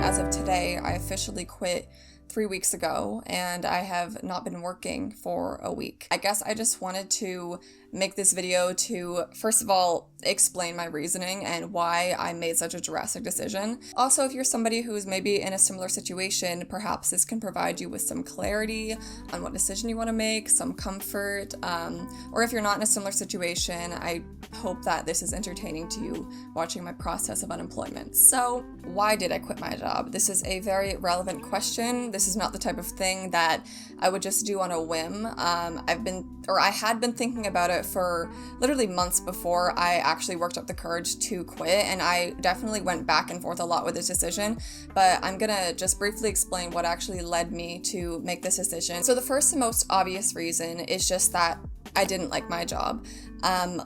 as of today, I officially quit 3 weeks ago, and I have not been working for a week. I guess I just wanted to make this video to, first of all, explain my reasoning and why I made such a drastic decision. Also, if you're somebody who's maybe in a similar situation, perhaps this can provide you with some clarity on what decision you want to make, some comfort, or if you're not in a similar situation, I hope that this is entertaining to you watching my process of unemployment. So, why did I quit my job? This is a very relevant question. This is not the type of thing that I would just do on a whim. I had been thinking about it for literally months before I actually worked up the courage to quit, and I definitely went back and forth a lot with this decision, but I'm gonna just briefly explain what actually led me to make this decision. So the first and most obvious reason is just that I didn't like my job.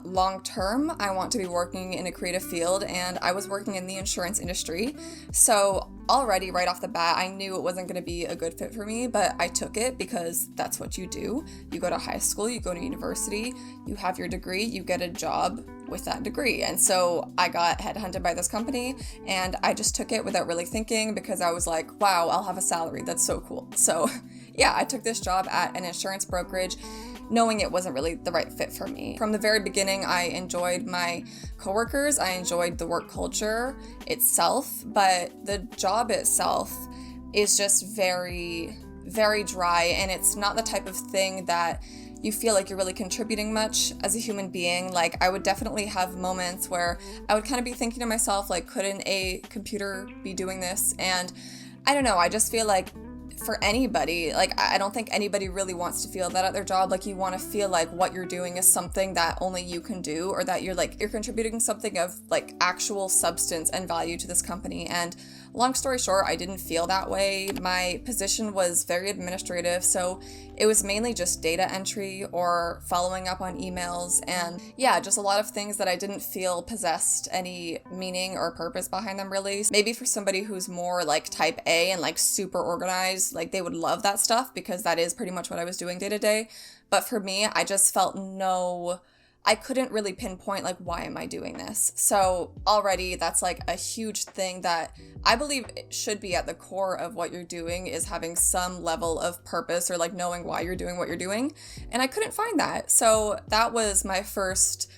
Long term, I want to be working in a creative field, and I was working in the insurance industry. So already right off the bat, I knew it wasn't going to be a good fit for me, but I took it because that's what you do. You go to high school, you go to university, you have your degree, you get a job with that degree. And so I got headhunted by this company, and I just took it without really thinking because I was like, wow, I'll have a salary. That's so cool. So yeah, I took this job at an insurance brokerage, knowing it wasn't really the right fit for me. From the very beginning, I enjoyed my coworkers, I enjoyed the work culture itself, but the job itself is just very, very dry, and it's not the type of thing that you feel like you're really contributing much as a human being. Like, I would definitely have moments where I would kind of be thinking to myself, like, couldn't a computer be doing this? And I don't know, I just feel like for anybody, like, I don't think anybody really wants to feel that at their job. Like, you want to feel like what you're doing is something that only you can do, or that you're contributing something of like actual substance and value to this company. And long story short, I didn't feel that way. My position was very administrative, so it was mainly just data entry or following up on emails, and yeah, just a lot of things that I didn't feel possessed any meaning or purpose behind them, really. Maybe for somebody who's more like type A and like super organized, like they would love that stuff because that is pretty much what I was doing day to day. But for me, I just felt I couldn't really pinpoint, like, why am I doing this? So already that's like a huge thing that I believe it should be at the core of what you're doing, is having some level of purpose, or like knowing why you're doing what you're doing. And I couldn't find that. So that was my first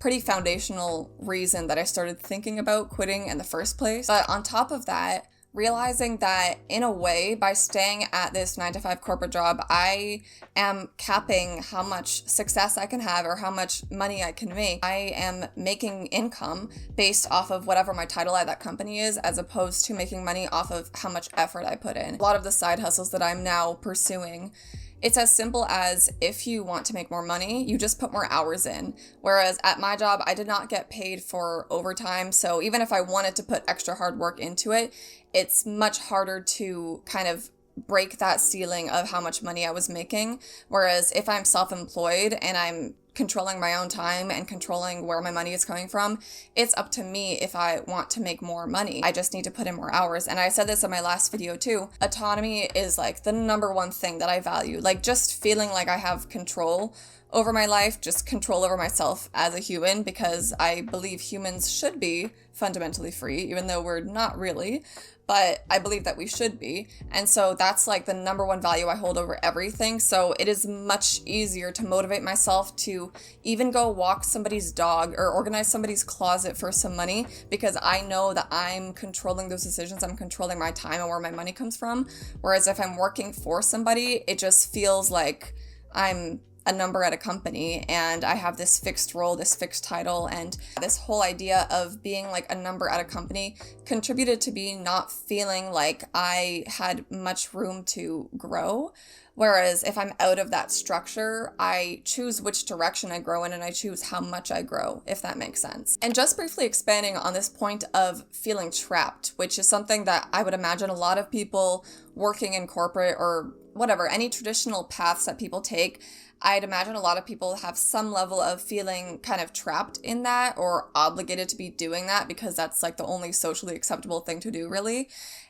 pretty foundational reason that I started thinking about quitting in the first place. But on top of that, realizing that in a way, by staying at this 9-to-5 corporate job, I am capping how much success I can have or how much money I can make. I am making income based off of whatever my title at that company is, as opposed to making money off of how much effort I put in. A lot of the side hustles that I'm now pursuing, it's as simple as, if you want to make more money, you just put more hours in. Whereas at my job, I did not get paid for overtime. So even if I wanted to put extra hard work into it, it's much harder to kind of break that ceiling of how much money I was making. Whereas if I'm self-employed and I'm controlling my own time and controlling where my money is coming from, it's up to me if I want to make more money. I just need to put in more hours. And I said this in my last video too. Autonomy is like the number one thing that I value. Like, just feeling like I have control over my life, just control over myself as a human, because I believe humans should be fundamentally free, even though we're not really. But I believe that we should be. And so that's like the number one value I hold over everything. So it is much easier to motivate myself to even go walk somebody's dog or organize somebody's closet for some money, because I know that I'm controlling those decisions. I'm controlling my time and where my money comes from. Whereas if I'm working for somebody, it just feels like I'm a number at a company, and I have this fixed role, this fixed title, and this whole idea of being like a number at a company contributed to me not feeling like I had much room to grow. Whereas if I'm out of that structure, I choose which direction I grow in, and I choose how much I grow, if that makes sense. And just briefly expanding on this point of feeling trapped, which is something that I would imagine a lot of people working in corporate or whatever, any traditional paths that people take, I'd imagine a lot of people have some level of feeling kind of trapped in that or obligated to be doing that because that's like the only socially acceptable thing to do, really.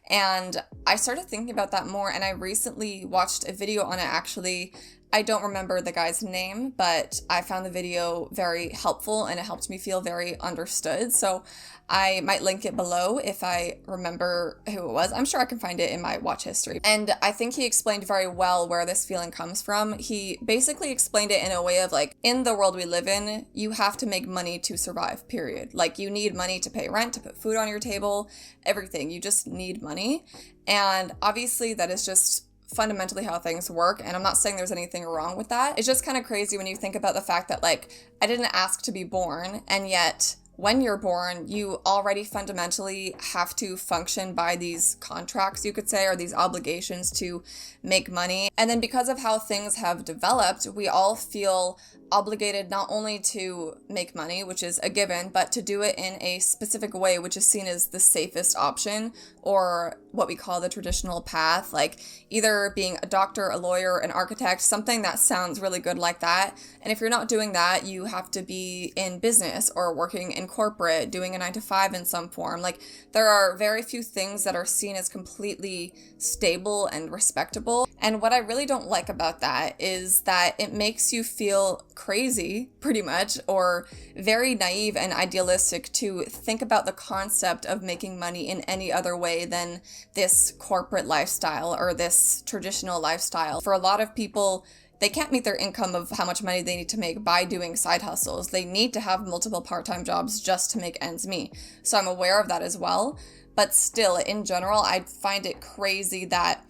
And I started thinking about that more, and I recently watched a video on it actually. I don't remember the guy's name, but I found the video very helpful and it helped me feel very understood. So I might link it below if I remember who it was. I'm sure I can find it in my watch history. And I think he explained very well where this feeling comes from. He basically explained it in a way of like, in the world we live in, you have to make money to survive, period. Like you need money to pay rent, to put food on your table, everything. You just need money. And obviously that is just fundamentally how things work, and I'm not saying there's anything wrong with that. It's just kind of crazy when you think about the fact that like I didn't ask to be born, and yet when you're born, you already fundamentally have to function by these contracts, you could say, or these obligations to make money. And then because of how things have developed, we all feel obligated not only to make money, which is a given, but to do it in a specific way, which is seen as the safest option, or what we call the traditional path, like either being a doctor, a lawyer, an architect, something that sounds really good like that. And if you're not doing that, you have to be in business or working in corporate, doing a 9-to-5 in some form. Like there are very few things that are seen as completely stable and respectable. And what I really don't like about that is that it makes you feel crazy, pretty much, or very naive and idealistic to think about the concept of making money in any other way than this corporate lifestyle or this traditional lifestyle. For a lot of people, they can't meet their income of how much money they need to make by doing side hustles. They need to have multiple part-time jobs just to make ends meet. So I'm aware of that as well. But still, in general, I find it crazy that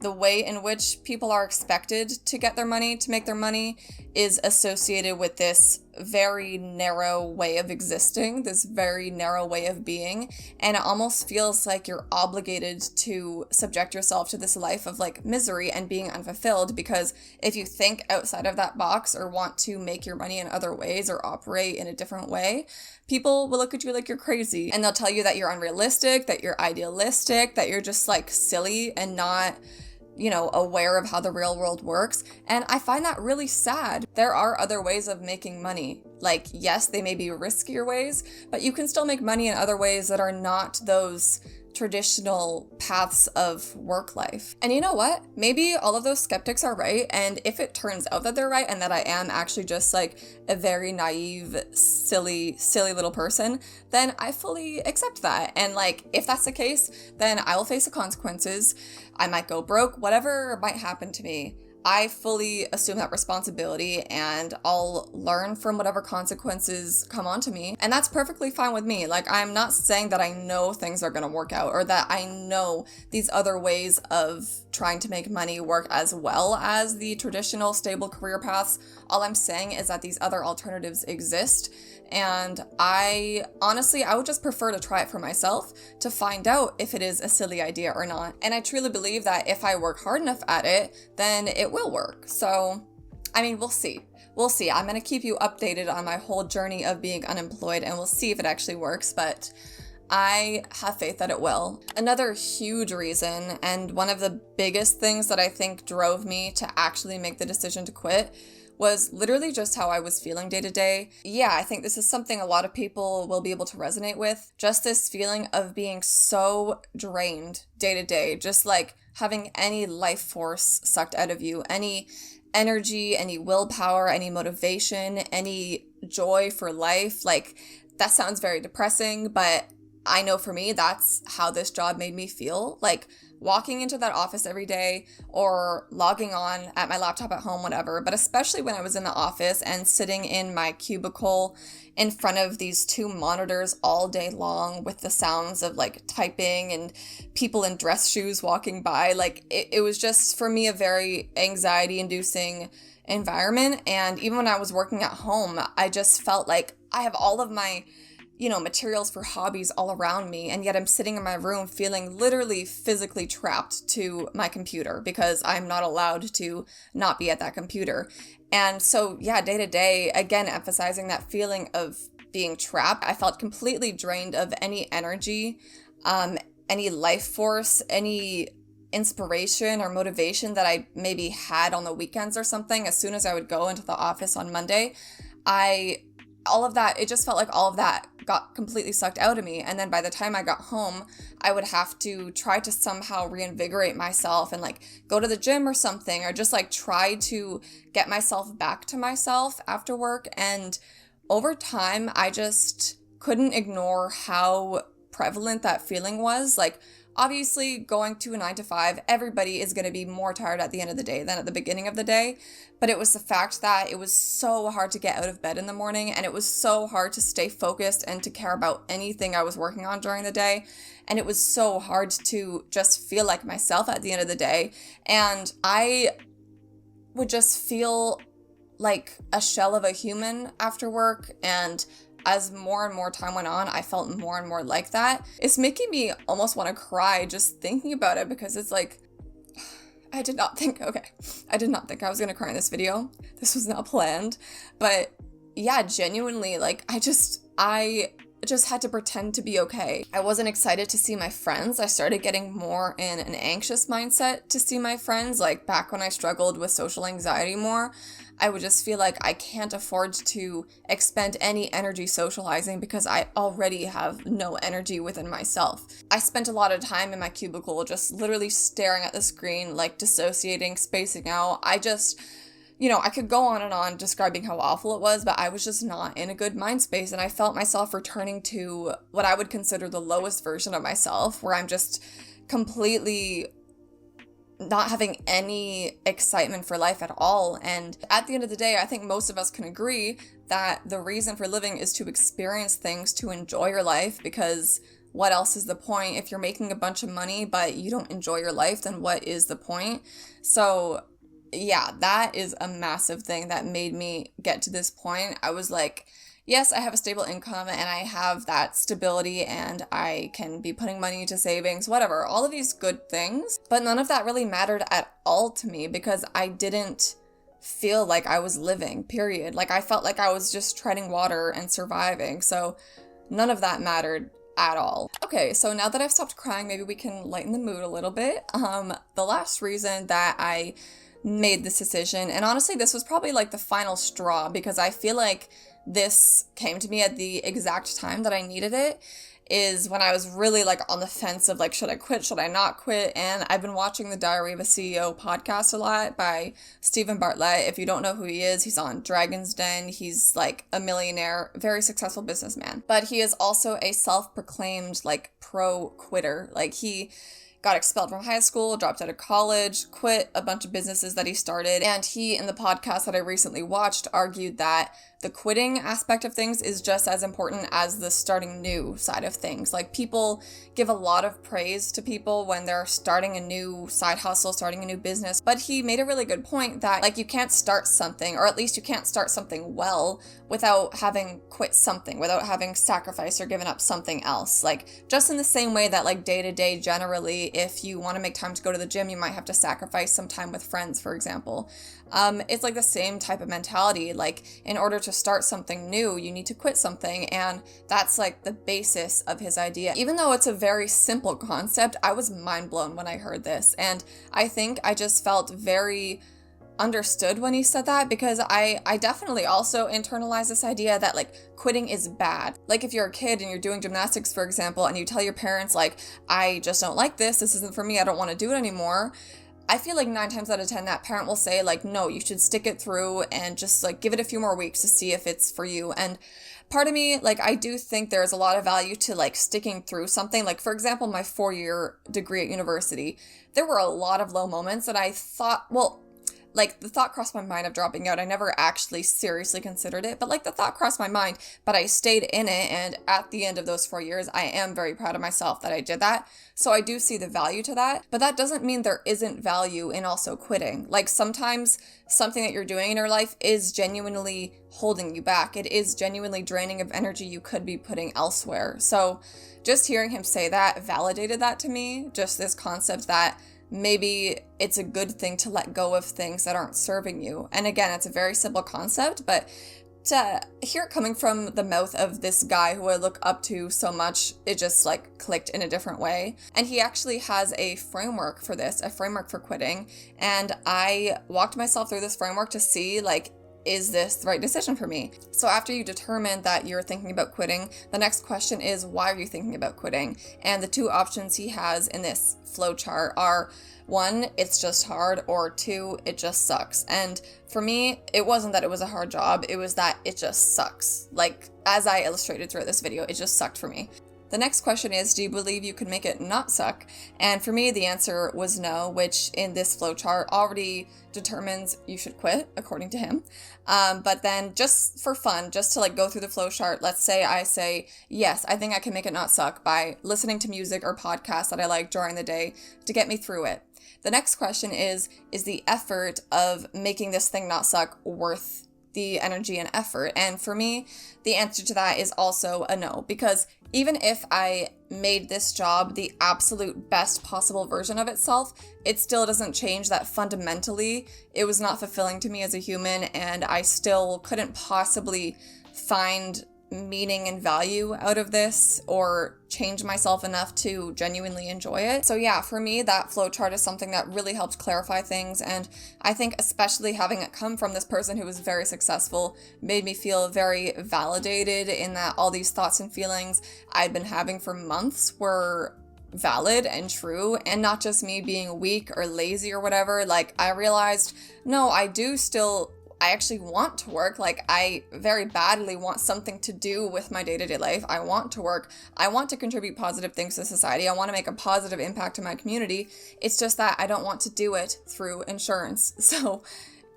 the way in which people are expected to get their money, to make their money, is associated with this very narrow way of existing, this very narrow way of being. And it almost feels like you're obligated to subject yourself to this life of like misery and being unfulfilled, because if you think outside of that box or want to make your money in other ways or operate in a different way, people will look at you like you're crazy, and they'll tell you that you're unrealistic, that you're idealistic, that you're just like silly and not, you know, aware of how the real world works. And I find that really sad. There are other ways of making money. Like, yes, they may be riskier ways, but you can still make money in other ways that are not those traditional paths of work life. And you know what? Maybe all of those skeptics are right, and if it turns out that they're right and that I am actually just like a very naive, silly little person, then I fully accept that. And like, if that's the case, then I will face the consequences. I might go broke, whatever might happen to me. I fully assume that responsibility, and I'll learn from whatever consequences come onto me. And that's perfectly fine with me. Like, I'm not saying that I know things are going to work out, or that I know these other ways of trying to make money work as well as the traditional stable career paths. All I'm saying is that these other alternatives exist. And I would just prefer to try it for myself to find out if it is a silly idea or not. And I truly believe that if I work hard enough at it, then it will work. So, I mean, we'll see. We'll see. I'm going to keep you updated on my whole journey of being unemployed, and we'll see if it actually works, but I have faith that it will. Another huge reason, and one of the biggest things that I think drove me to actually make the decision to quit, was literally just how I was feeling day to day. Yeah, I think this is something a lot of people will be able to resonate with. Just this feeling of being so drained day to day, just like having any life force sucked out of you, any energy, any willpower, any motivation, any joy for life. Like, that sounds very depressing, but I know for me, that's how this job made me feel. Like, walking into that office every day or logging on at my laptop at home, whatever, but especially when I was in the office and sitting in my cubicle in front of these two monitors all day long with the sounds of like typing and people in dress shoes walking by, like it was just for me a very anxiety inducing environment. And even when I was working at home, I just felt like I have all of my materials for hobbies all around me, and yet I'm sitting in my room feeling literally physically trapped to my computer because I'm not allowed to not be at that computer. And so, yeah, day to day, again, emphasizing that feeling of being trapped, I felt completely drained of any energy, any life force, any inspiration or motivation that I maybe had on the weekends or something, as soon as I would go into the office on Monday, it just felt like all of that got completely sucked out of me. And then by the time I got home, I would have to try to somehow reinvigorate myself and like go to the gym or something, or just like try to get myself back to myself after work. And over time, I just couldn't ignore how prevalent that feeling was. Like, obviously, going to a 9 to 5, everybody is going to be more tired at the end of the day than at the beginning of the day. But it was the fact that it was so hard to get out of bed in the morning, and it was so hard to stay focused and to care about anything I was working on during the day. And it was so hard to just feel like myself at the end of the day. And I would just feel like a shell of a human after work. And as more and more time went on, I felt more and more like that. It's making me almost want to cry just thinking about it, because it's like, I did not think I was going to cry in this video. This was not planned. But yeah, genuinely, like, I just had to pretend to be okay. I wasn't excited to see my friends. I started getting more in an anxious mindset to see my friends. Like, back when I struggled with social anxiety more, I would just feel like I can't afford to expend any energy socializing because I already have no energy within myself. I spent a lot of time in my cubicle just literally staring at the screen, like dissociating, spacing out. I could go on and on describing how awful it was, but I was just not in a good mind space, and I felt myself returning to what I would consider the lowest version of myself, where I'm just completely not having any excitement for life at all. And at the end of the day, I think most of us can agree that the reason for living is to experience things, to enjoy your life, because what else is the point? If you're making a bunch of money but you don't enjoy your life, then what is the point? So yeah, that is a massive thing that made me get to this point. I was like, yes, I have a stable income and I have that stability and I can be putting money into savings, whatever, all of these good things. But none of that really mattered at all to me, because I didn't feel like I was living, period. Like, I felt like I was just treading water and surviving. So none of that mattered at all. Okay, so now that I've stopped crying, maybe we can lighten the mood a little bit. The last reason that I made this decision, and honestly, this was probably like the final straw, because I feel like this came to me at the exact time that I needed it, is when I was really like on the fence of like, should I quit? Should I not quit? And I've been watching the Diary of a CEO podcast a lot by Stephen Bartlett. If you don't know who he is, he's on Dragon's Den. He's like a millionaire, very successful businessman. But he is also a self-proclaimed like pro quitter. Like, he got expelled from high school, dropped out of college, quit a bunch of businesses that he started. And he, in the podcast that I recently watched, argued that the quitting aspect of things is just as important as the starting new side of things. Like, people give a lot of praise to people when they're starting a new side hustle, starting a new business. But he made a really good point that, like, you can't start something, or at least you can't start something well, without having quit something, without having sacrificed or given up something else. Like, just in the same way that, like, day to day, generally, if you want to make time to go to the gym, you might have to sacrifice some time with friends, for example. It's like the same type of mentality. Like, in order to start something new, you need to quit something, and that's like the basis of his idea. Even though it's a very simple concept, I was mind blown when I heard this, and I think I just felt very understood when he said that, because I definitely also internalized this idea that like quitting is bad. Like, if you're a kid and you're doing gymnastics, for example, and you tell your parents like, I just don't like this isn't for me, I don't want to do it anymore, I feel like 9 times out of 10 that parent will say like, no, you should stick it through and just like give it a few more weeks to see if it's for you. And part of me, like, I do think there's a lot of value to like sticking through something. Like, for example, my 4-year degree at university, there were a lot of low moments that I thought, well, like, the thought crossed my mind of dropping out. I never actually seriously considered it, but like the thought crossed my mind, but I stayed in it. And at the end of those 4 years, I am very proud of myself that I did that. So I do see the value to that, but that doesn't mean there isn't value in also quitting. Like, sometimes something that you're doing in your life is genuinely holding you back. It is genuinely draining of energy you could be putting elsewhere. So just hearing him say that validated that to me, just this concept that maybe it's a good thing to let go of things that aren't serving you. And again, it's a very simple concept, but to hear it coming from the mouth of this guy who I look up to so much, it just like clicked in a different way. And he actually has a framework for this, a framework for quitting. And I walked myself through this framework to see, like, is this the right decision for me? So after you determine that you're thinking about quitting, the next question is, why are you thinking about quitting? And the two options he has in this flowchart are, 1, it's just hard, or 2, it just sucks. And for me, it wasn't that it was a hard job, it was that it just sucks. Like, as I illustrated throughout this video, it just sucked for me. The next question is, do you believe you can make it not suck? And for me, the answer was no, which in this flowchart already determines you should quit, according to him. But then just for fun, just to like go through the flowchart, let's say I say, yes, I think I can make it not suck by listening to music or podcasts that I like during the day to get me through it. The next question is the effort of making this thing not suck worth the energy and effort? And for me, the answer to that is also a no, because even if I made this job the absolute best possible version of itself, it still doesn't change that fundamentally it was not fulfilling to me as a human, and I still couldn't possibly find meaning and value out of this or change myself enough to genuinely enjoy it. So yeah, for me, that flowchart is something that really helped clarify things, and I think especially having it come from this person who was very successful made me feel very validated in that all these thoughts and feelings I'd been having for months were valid and true, and not just me being weak or lazy or whatever. Like, I realized, no, I actually want to work. Like, I very badly want something to do with my day-to-day life. I want to work. I want to contribute positive things to society. I want to make a positive impact in my community. It's just that I don't want to do it through insurance. So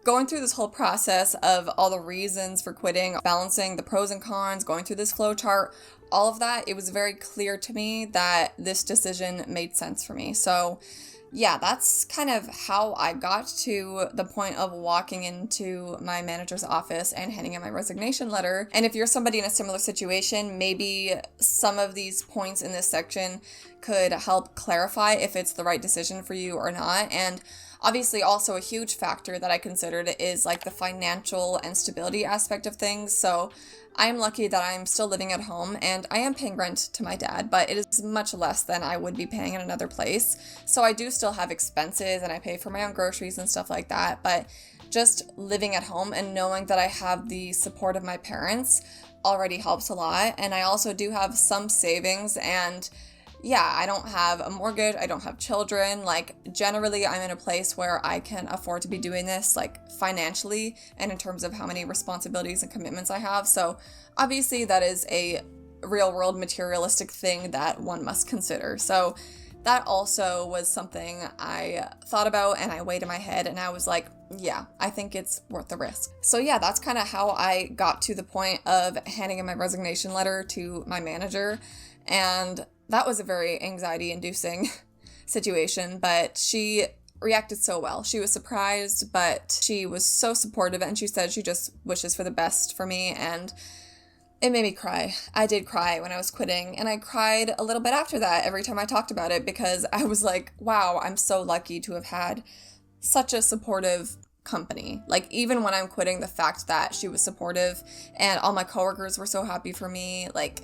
going through this whole process of all the reasons for quitting, balancing the pros and cons, going through this flowchart, all of that, it was very clear to me that this decision made sense for me. So yeah, that's kind of how I got to the point of walking into my manager's office and handing in my resignation letter. And if you're somebody in a similar situation, maybe some of these points in this section could help clarify if it's the right decision for you or not. And obviously also a huge factor that I considered is like the financial and stability aspect of things. So I'm lucky that I'm still living at home and I am paying rent to my dad, but it is much less than I would be paying in another place. So I do still have expenses and I pay for my own groceries and stuff like that. But just living at home and knowing that I have the support of my parents already helps a lot. And I also do have some savings, and yeah, I don't have a mortgage, I don't have children. Like, generally I'm in a place where I can afford to be doing this, like, financially and in terms of how many responsibilities and commitments I have. So obviously that is a real world materialistic thing that one must consider. So that also was something I thought about and I weighed in my head, and I was like, yeah, I think it's worth the risk. So yeah, that's kind of how I got to the point of handing in my resignation letter to my manager. And that was a very anxiety-inducing situation, but she reacted so well. She was surprised, but she was so supportive, and she said she just wishes for the best for me, and it made me cry. I did cry when I was quitting, and I cried a little bit after that every time I talked about it, because I was like, wow, I'm so lucky to have had such a supportive company. Like, even when I'm quitting, the fact that she was supportive and all my coworkers were so happy for me, like,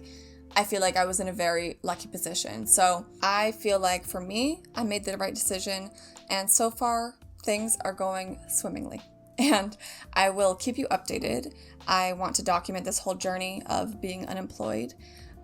I feel like I was in a very lucky position. So I feel like for me, I made the right decision, and so far things are going swimmingly. And I will keep you updated. I want to document this whole journey of being unemployed.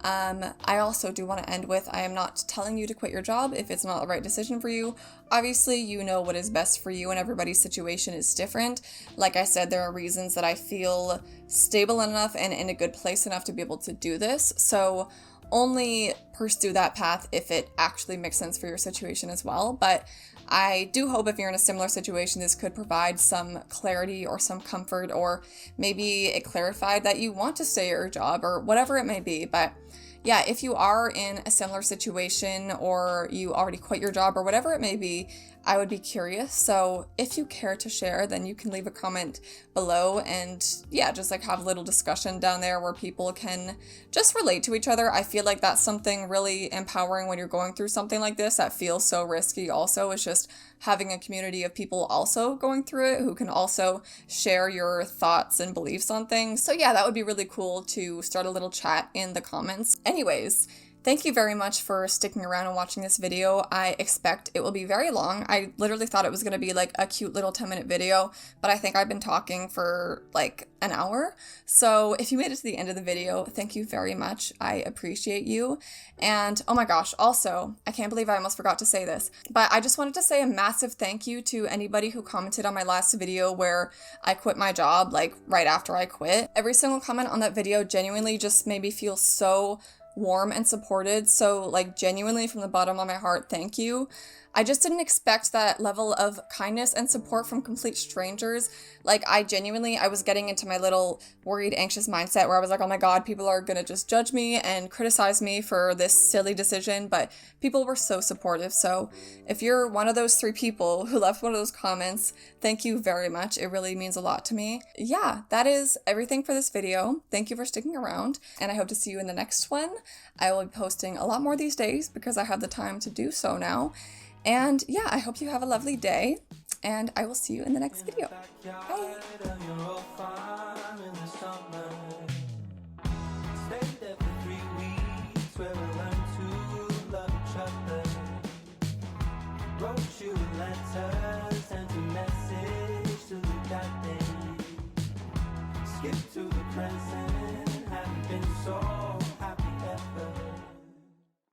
I also do want to end with, I am not telling you to quit your job if it's not the right decision for you. Obviously, you know what is best for you, and everybody's situation is different. Like I said, there are reasons that I feel stable enough and in a good place enough to be able to do this. So only pursue that path if it actually makes sense for your situation as well. But I do hope if you're in a similar situation, this could provide some clarity or some comfort, or maybe it clarified that you want to stay at your job or whatever it may be. But yeah, if you are in a similar situation or you already quit your job or whatever it may be, I would be curious. So if you care to share, then you can leave a comment below and yeah, just like have a little discussion down there where people can just relate to each other. I feel like that's something really empowering when you're going through something like this that feels so risky also, is just having a community of people also going through it who can also share your thoughts and beliefs on things. So yeah, that would be really cool to start a little chat in the comments. Anyways, thank you very much for sticking around and watching this video. I expect it will be very long. I literally thought it was going to be like a cute little 10-minute video, but I think I've been talking for like an hour. So if you made it to the end of the video, thank you very much. I appreciate you. And oh my gosh, also, I can't believe I almost forgot to say this, but I just wanted to say a massive thank you to anybody who commented on my last video where I quit my job, like right after I quit. Every single comment on that video genuinely just made me feel so warm and supported. So like genuinely from the bottom of my heart, thank you. I just didn't expect that level of kindness and support from complete strangers. Like I was getting into my little worried, anxious mindset where I was like, oh my God, people are gonna just judge me and criticize me for this silly decision, but people were so supportive. So if you're one of those 3 people who left one of those comments, thank you very much. It really means a lot to me. Yeah, that is everything for this video. Thank you for sticking around, and I hope to see you in the next one. I will be posting a lot more these days because I have the time to do so now. And yeah, I hope you have a lovely day, and I will see you in the next video. Bye! Skip to the present.